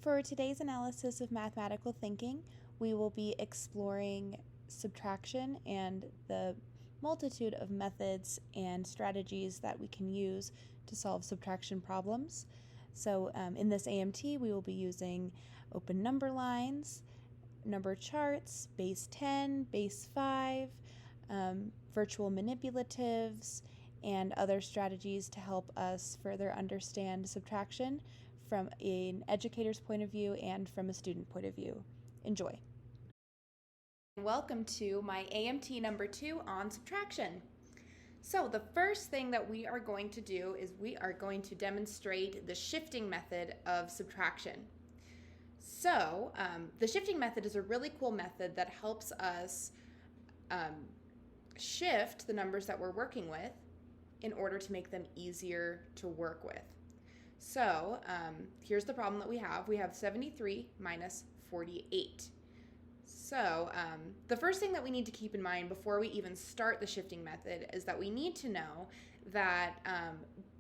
For today's analysis of mathematical thinking, we will be exploring subtraction and the multitude of methods and strategies that we can use to solve subtraction problems. So in this AMT, we will be using open number lines, number charts, base 10, base 5, virtual manipulatives, and other strategies to help us further understand subtraction from an educator's point of view and from a student point of view. Enjoy. Welcome to my AMT number 2 on subtraction. So the first thing that we are going to do is we are going to demonstrate the shifting method of subtraction. So the shifting method is a really cool method that helps us shift the numbers that we're working with in order to make them easier to work with. So here's the problem that we have. We have 73 minus 48. So the first thing that we need to keep in mind before we even start the shifting method is that we need to know that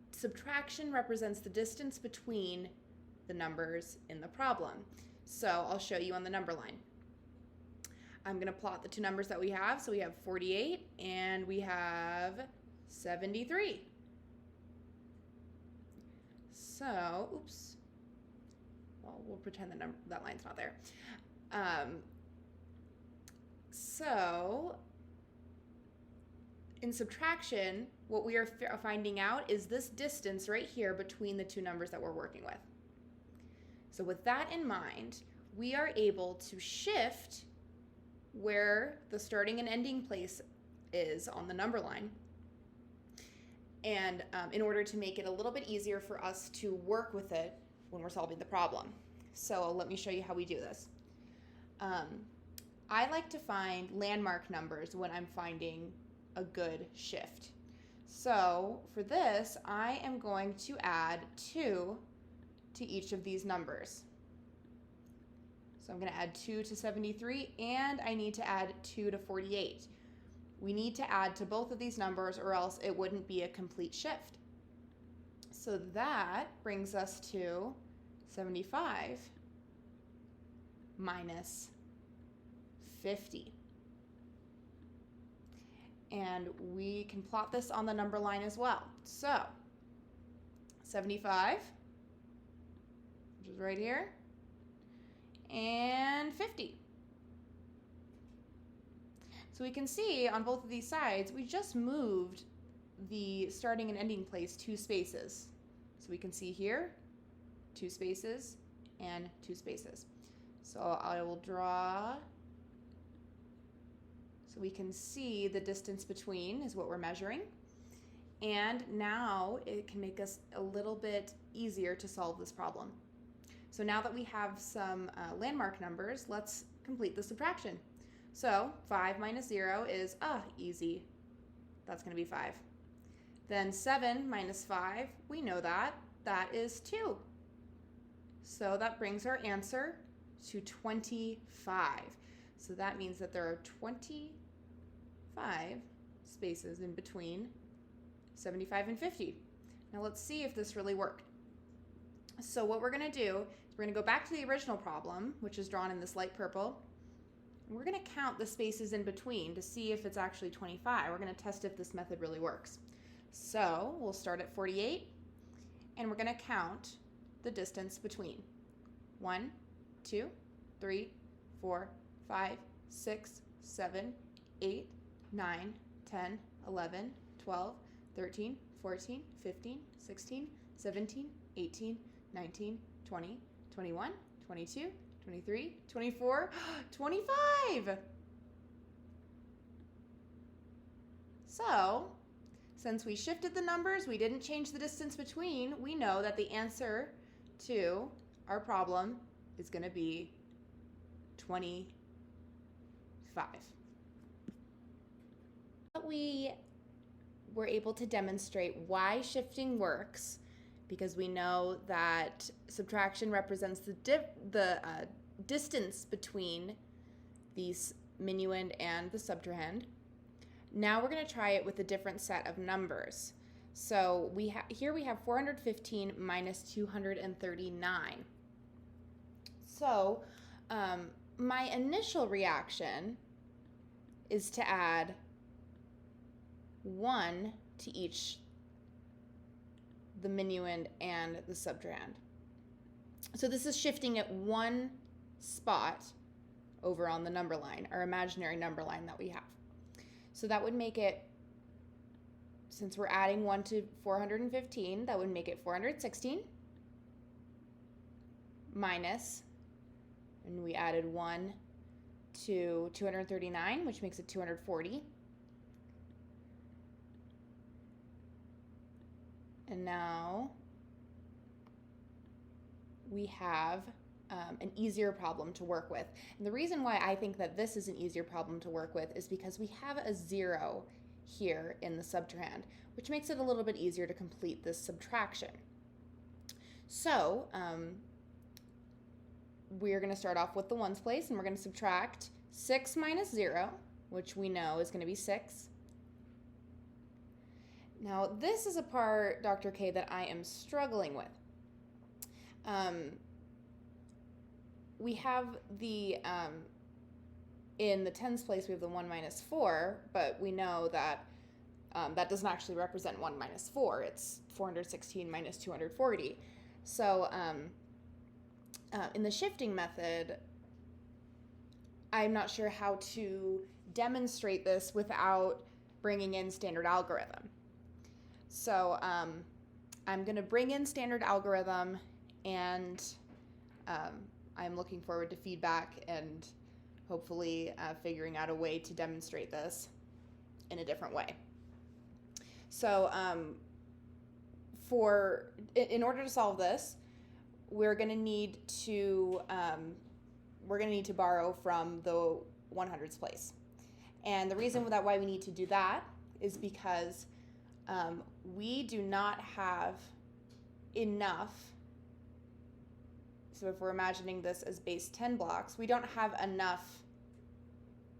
subtraction represents the distance between the numbers in the problem. So I'll show you on the number line. I'm going to plot the two numbers that we have. So we have 48 and we have 73. So, oops. Well, we'll pretend that line's not there. So, in subtraction, what we are finding out is this distance right here between the two numbers that we're working with. So with that in mind, we are able to shift where the starting and ending place is on the number line, and in order to make it a little bit easier for us to work with it when we're solving the problem. So let me show you how we do this. I like to find landmark numbers when I'm finding a good shift. So for this, I am going to add 2 to each of these numbers. So I'm going to add 2 to 73, and I need to add 2 to 48. We need to add to both of these numbers or else it wouldn't be a complete shift. So that brings us to 75 minus 50. And we can plot this on the number line as well. So 75, which is right here, and 50. So we can see on both of these sides, we just moved the starting and ending place 2 spaces. So we can see here, 2 spaces and 2 spaces. So I will draw, so we can see the distance between is what we're measuring. And now it can make us a little bit easier to solve this problem. So now that we have some landmark numbers, let's complete the subtraction. So 5 minus 0 is easy. That's going to be 5. Then 7 minus 5, we know that. That is 2. So that brings our answer to 25. So that means that there are 25 spaces in between 75 and 50. Now let's see if this really worked. So what we're going to do is we're going to go back to the original problem, which is drawn in this light purple. We're going to count the spaces in between to see if it's actually 25. We're going to test if this method really works. So we'll start at 48, and we're going to count the distance between 1, 2, 3, 4, 5, 6, 7, 8, 9, 10, 11, 12, 13, 14, 15, 16, 17, 18, 19, 20, 21, 22, 23, 24, 25. So, since we shifted the numbers, we didn't change the distance between, we know that the answer to our problem is going to be 25. We were able to demonstrate why shifting works, because we know that subtraction represents the distance between the minuend and the subtrahend. Now we're going to try it with a different set of numbers. So here we have 415 minus 239. So my initial reaction is to add 1 to each the minuend and the subtrahend. So this is shifting at one spot over on the number line, our imaginary number line that we have. So that would make it, since we're adding 1 to 415, that would make it 416 minus, and we added 1 to 239, which makes it 240. And now we have an easier problem to work with. And the reason why I think that this is an easier problem to work with is because we have a 0 here in the subtrahend, which makes it a little bit easier to complete this subtraction. So we're going to start off with the ones place, and we're going to subtract 6 minus 0, which we know is going to be 6. Now, this is a part, Dr. K, that I am struggling with. We have the, in the tens place, we have the 1 minus 4, but we know that that doesn't actually represent 1 minus 4. It's 416 minus 240. So in the shifting method, I'm not sure how to demonstrate this without bringing in standard algorithm. So I'm going to bring in standard algorithm, and I'm looking forward to feedback and hopefully figuring out a way to demonstrate this in a different way. So in order to solve this, we're going to need to borrow from the 100s place. And the reason why we need to do that is because we do not have enough. So if we're imagining this as base 10 blocks, we don't have enough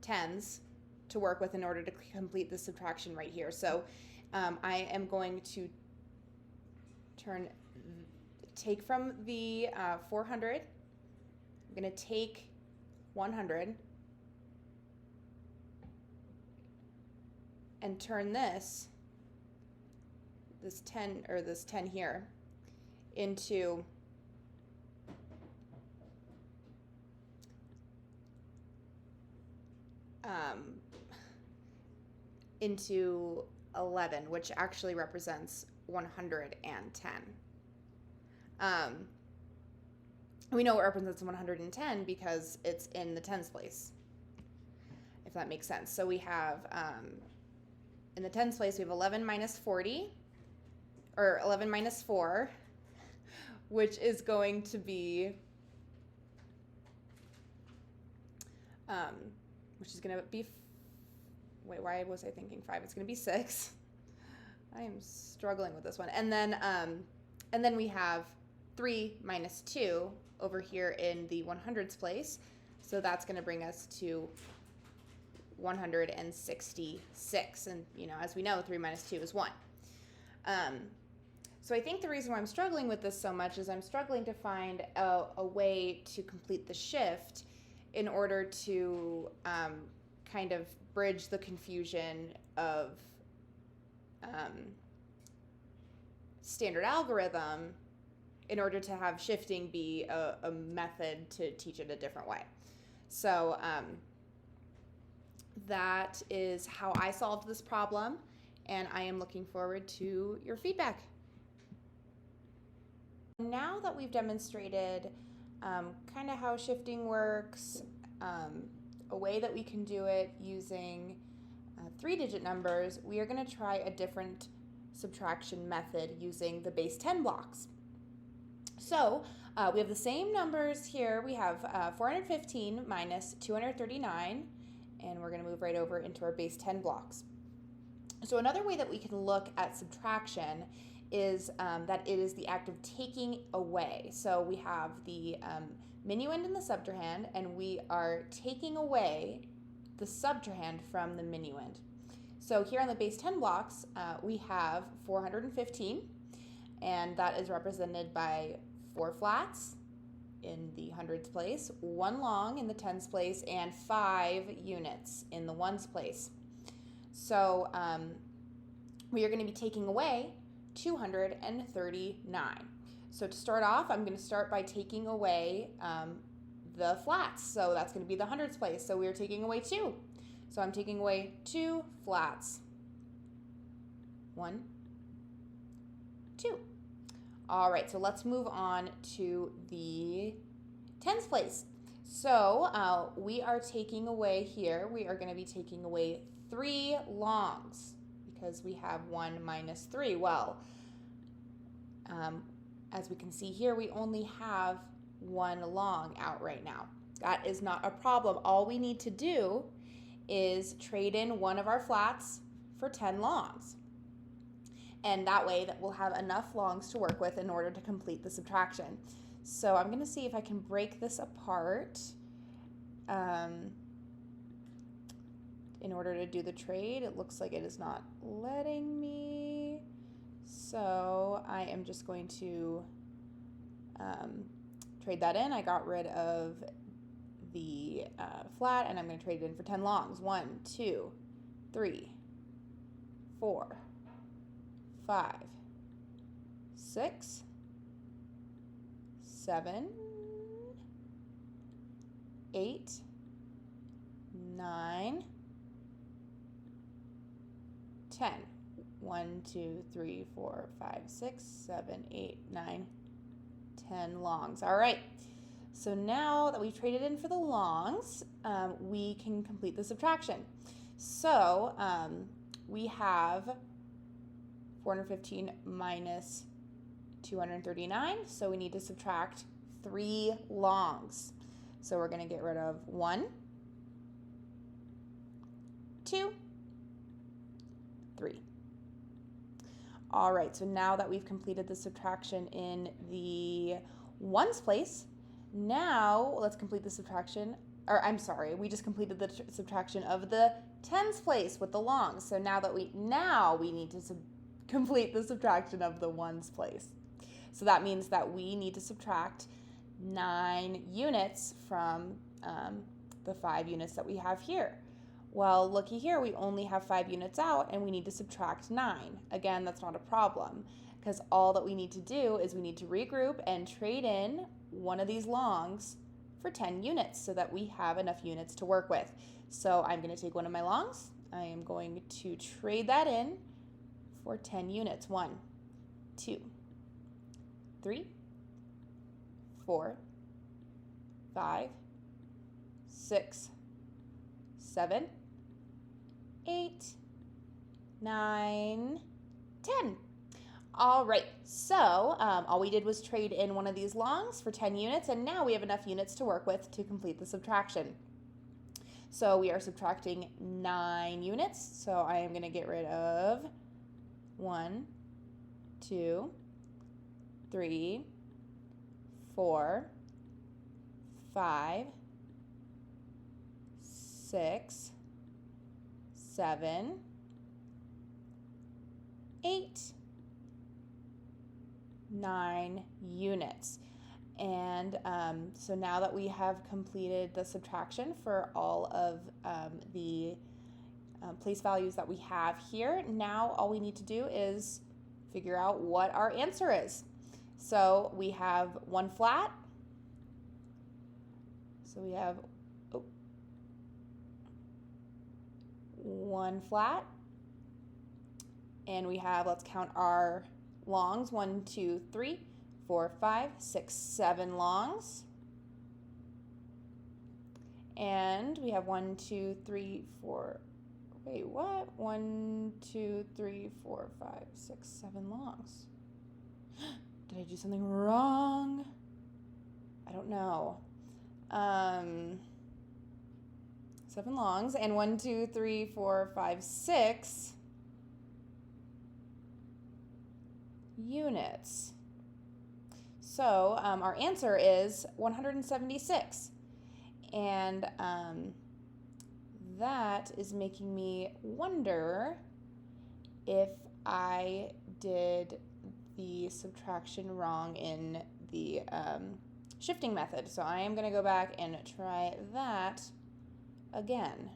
tens to work with in order to complete the subtraction right here. So I am going to take from the 400, I'm going to take 100 and turn this 10 here into into 11, which actually represents 110. We know it represents 110 because it's in the tens place, if that makes sense. So we have, in the tens place, we have 11 minus 40, or 11 minus 4, which is going to be, wait, why was I thinking 5? It's going to be 6. I am struggling with this one. And then we have 3 minus 2 over here in the 100s place. So that's going to bring us to 166. And, as we know, 3 minus 2 is 1. So I think the reason why I'm struggling with this so much is I'm struggling to find a way to complete the shift in order to kind of bridge the confusion of standard algorithm in order to have shifting be a method to teach it a different way. So that is how I solved this problem, and I am looking forward to your feedback. Now that we've demonstrated kind of how shifting works, a way that we can do it using 3-digit numbers, we are going to try a different subtraction method using the base 10 blocks. So we have the same numbers here. We have 415 minus 239, and we're going to move right over into our base 10 blocks. So another way that we can look at subtraction is that it is the act of taking away. So we have the minuend and the subtrahend, and we are taking away the subtrahend from the minuend. So here on the base 10 blocks, we have 415, and that is represented by 4 flats in the hundreds place, 1 long in the tens place, and 5 units in the ones place. So we are going to be taking away 239. So to start off, I'm going to start by taking away the flats. So that's going to be the hundreds place. So we are taking away 2. So I'm taking away 2 flats. 1, 2. All right, so let's move on to the tens place. So we are taking away here, we are going to be taking away 3 longs because we have 1 minus 3. Well, as we can see here, we only have 1 long out right now. That is not a problem. All we need to do is trade in one of our flats for 10 longs. And that way that we'll have enough longs to work with in order to complete the subtraction. So I'm going to see if I can break this apart in order to do the trade. It looks like it is not letting me. So I am just going to trade that in. I got rid of the flat, and I'm going to trade it in for 10 longs. 1, 2, 3, 4, 5, 6, 7, 8, 9, 10. 1, 2, 3, 4, 5, 6, 7, 8, 9, 10 longs. All right. So now that we've traded in for the longs, we can complete the subtraction. So we have 415 minus 239, so we need to subtract 3 longs. So we're going to get rid of 1, 2, 3. All right, so now that we've completed the subtraction in the ones place, now let's complete the subtraction, or I'm sorry, we just completed the subtraction of the tens place with the longs. So now we need to complete the subtraction of the ones place. So that means that we need to subtract 9 units from the 5 units that we have here. Well, looky here, we only have 5 units out and we need to subtract 9. Again, that's not a problem because all that we need to do is we need to regroup and trade in one of these longs for 10 units so that we have enough units to work with. So I'm going to take one of my longs. I am going to trade that in for 10 units. 1, 2, 3, 4, 5, 6, 7, 8, 9, 10. All right, so all we did was trade in one of these longs for 10 units, and now we have enough units to work with to complete the subtraction. So we are subtracting 9 units, so I am going to get rid of 1, 2, 3, 4, 5, 6, 7, 8, 9 units. And so now that we have completed the subtraction for all of the place values that we have here, now all we need to do is figure out what our answer is. So we have 1 flat. So we have 1 flat. And we have, let's count our longs, 1, 2, 3, 4, 5, 6, 7 longs. And we have 1, 2, 3, 4, wait, what? 1, 2, 3, 4, 5, 6, 7 longs. Did I do something wrong? I don't know. 7 longs and 1, 2, 3, 4, 5, 6 units. So our answer is 176. And that is making me wonder if I did the subtraction wrong in the shifting method. So I am going to go back and try that again.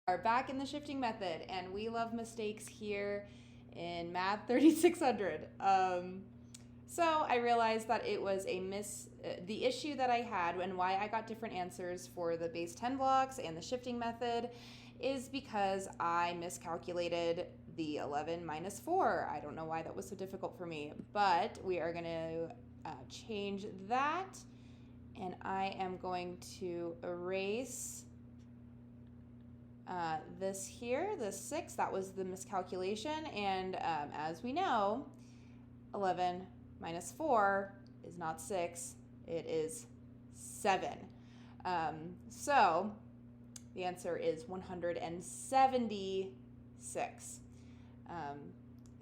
Are back in the shifting method, and we love mistakes here in Math 3600. So I realized that it was the issue that I had and why I got different answers for the base 10 blocks and the shifting method is because I miscalculated the 11 minus 4. I don't know why that was so difficult for me, but we are going to change that, and I am going to erase this here, this 6, that was the miscalculation, and as we know, 11 minus 4 is not 6, it is 7. So the answer is 176.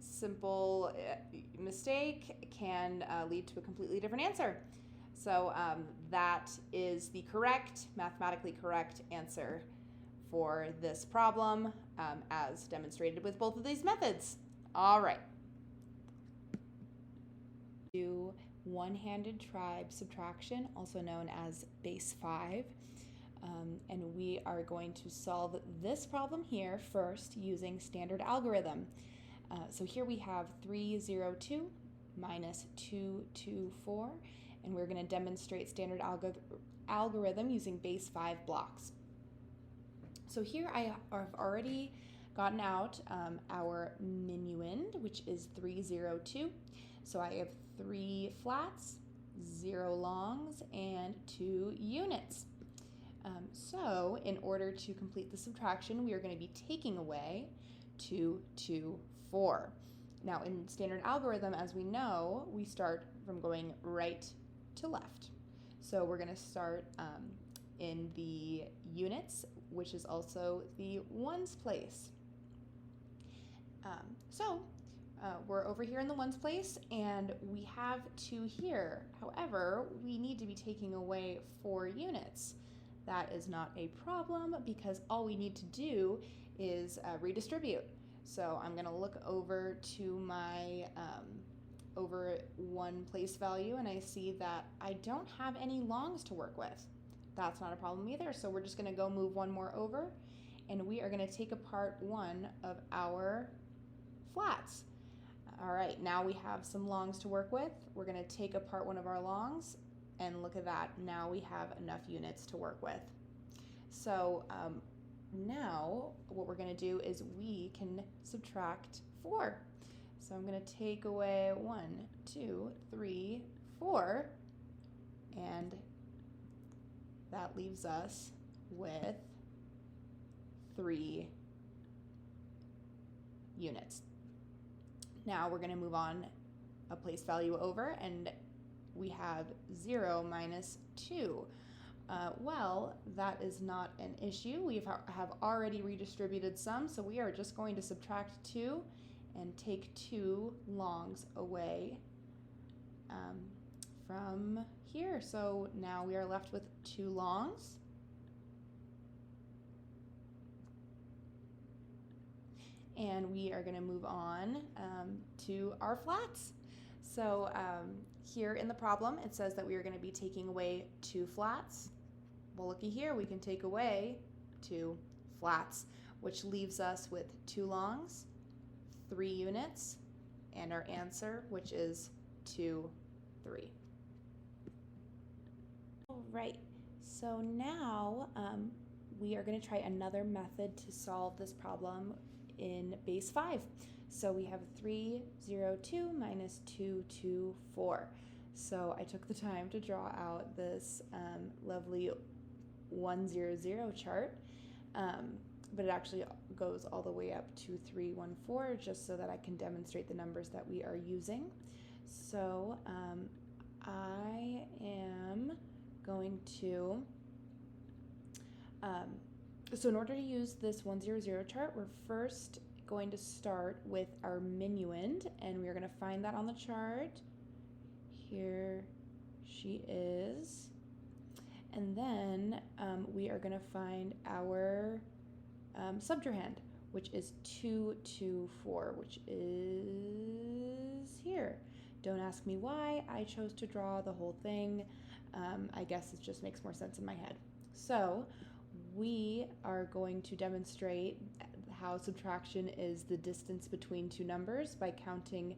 Simple mistake can lead to a completely different answer. So that is the correct, mathematically correct answer for this problem, as demonstrated with both of these methods. All right. Do one-handed tribe subtraction, also known as base 5. And we are going to solve this problem here first using standard algorithm. So here we have 302 minus 224, and we're going to demonstrate standard algorithm using base 5 blocks. So here I have already gotten out our minuend, which is 302. So I have 3 flats, 0 longs, and 2 units. So in order to complete the subtraction, we are going to be taking away 2, 2, 4. Now in standard algorithm, as we know, we start from going right to left. So we're going to start in the units, which is also the ones place. We're over here in the ones place, and we have 2 here. However, we need to be taking away 4 units. That is not a problem because all we need to do is redistribute. So I'm going to look over to my over one place value, and I see that I don't have any longs to work with. That's not a problem either. So we're just going to go move one more over, and we are going to take apart one of our flats. All right, now we have some longs to work with. We're going to take apart one of our longs, and look at that. Now we have enough units to work with. So now what we're going to do is we can subtract 4. So I'm going to take away 1, 2, 3, 4, and that leaves us with 3 units. Now we're going to move on a place value over, and we have 0 minus 2. Well, that is not an issue. We have already redistributed some, so we are just going to subtract 2 and take 2 longs away from here. So now we are left with 2 longs. And we are going to move on to our flats. So here in the problem, it says that we are going to be taking away 2 flats. Well, looky here, we can take away 2 flats, which leaves us with 2 longs, 3 units, and our answer, which is 2, 3. All right, so now we are going to try another method to solve this problem in base 5. So we have 302 minus 224. So I took the time to draw out this lovely 100 chart, but it actually goes all the way up to 314 just so that I can demonstrate the numbers that we are using. So I am going to so in order to use this 100 chart, we're first going to start with our minuend, and we're going to find that on the chart. Here she is. And then we are going to find our subtrahend, which is 224, which is here. Don't ask me why I chose to draw the whole thing. I guess it just makes more sense in my head. So we are going to demonstrate how subtraction is the distance between two numbers by counting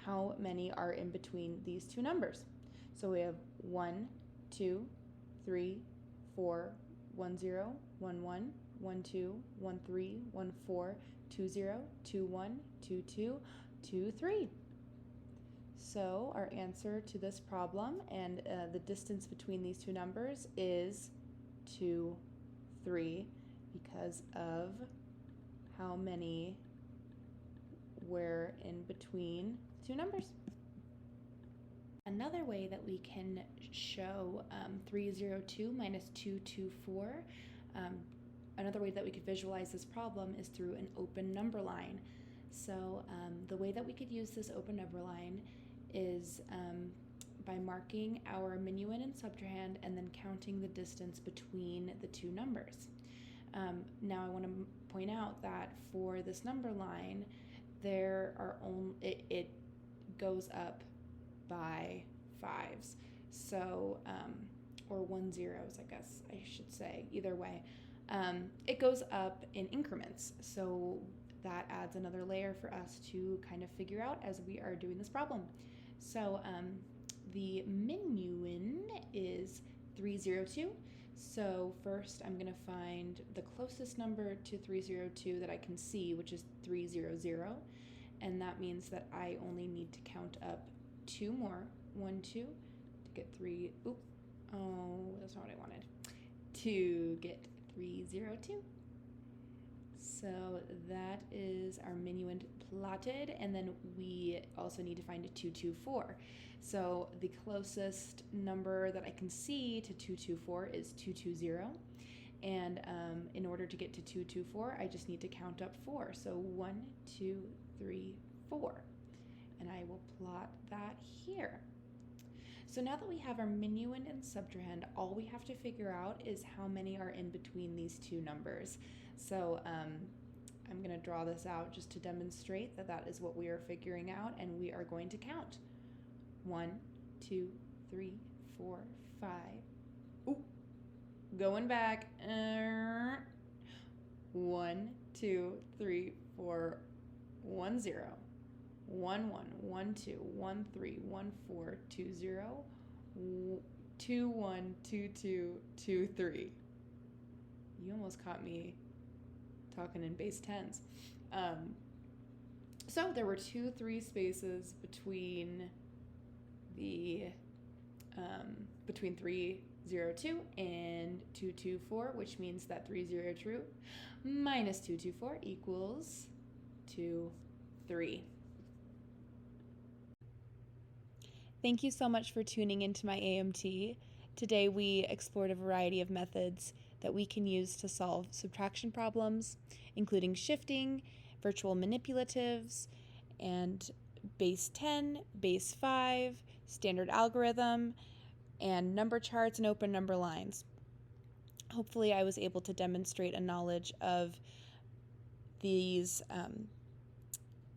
how many are in between these two numbers. So we have 1, 2, 3, 4, 1, 0, 1, 1, 1, 2, 1, 3, 1, 4, 2, 0, 2, 1, 2, 2, 2, 3. So our answer to this problem and the distance between these two numbers is 2, 3 because of how many were in between two numbers. Another way that we can show 302 minus 224, another way that we could visualize this problem is through an open number line. So the way that we could use this open number line is by marking our minuend and subtrahend and then counting the distance between the two numbers. Now I want to point out that for this number line, there are only it goes up by 5s, so or 1 zeros, I guess I should say. Either way, it goes up in increments, so that adds another layer for us to kind of figure out as we are doing this problem. So the minuend is 302. So first I'm going to find the closest number to 302 that I can see, which is 300, and that means that I only need to count up 2 more, 1, 2, to get 3, oh, that's not what I wanted, to get 302. So that is our minuend plotted, and then we also need to find a 224. So the closest number that I can see to 224 is 220, and in order to get to 224, I just need to count up 4. So 1, 2, 3, 4, and I will plot that here. So now that we have our minuend and subtrahend, all we have to figure out is how many are in between these two numbers. So I'm going to draw this out just to demonstrate that that is what we are figuring out, and we are going to count. 1, 2, 3, 4, 5. Ooh, going back. 1, 2, 3, 4, 1, 0. 1, 1, 1, 2, 1, 3, 1, 4, 2, 0, 2, 1, 2, 2, 2, 3. You almost caught me talking in base tens. So there were 2 3 spaces between the between 302 and 224, which means that 302 minus 224 equals 2, 3. Thank you so much for tuning into my AMT. Today we explored a variety of methods that we can use to solve subtraction problems, including shifting, virtual manipulatives, and base 10, base 5, standard algorithm, and number charts and open number lines. Hopefully I was able to demonstrate a knowledge of these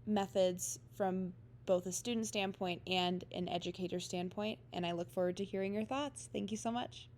methods from both a student standpoint and an educator standpoint, and I look forward to hearing your thoughts. Thank you so much.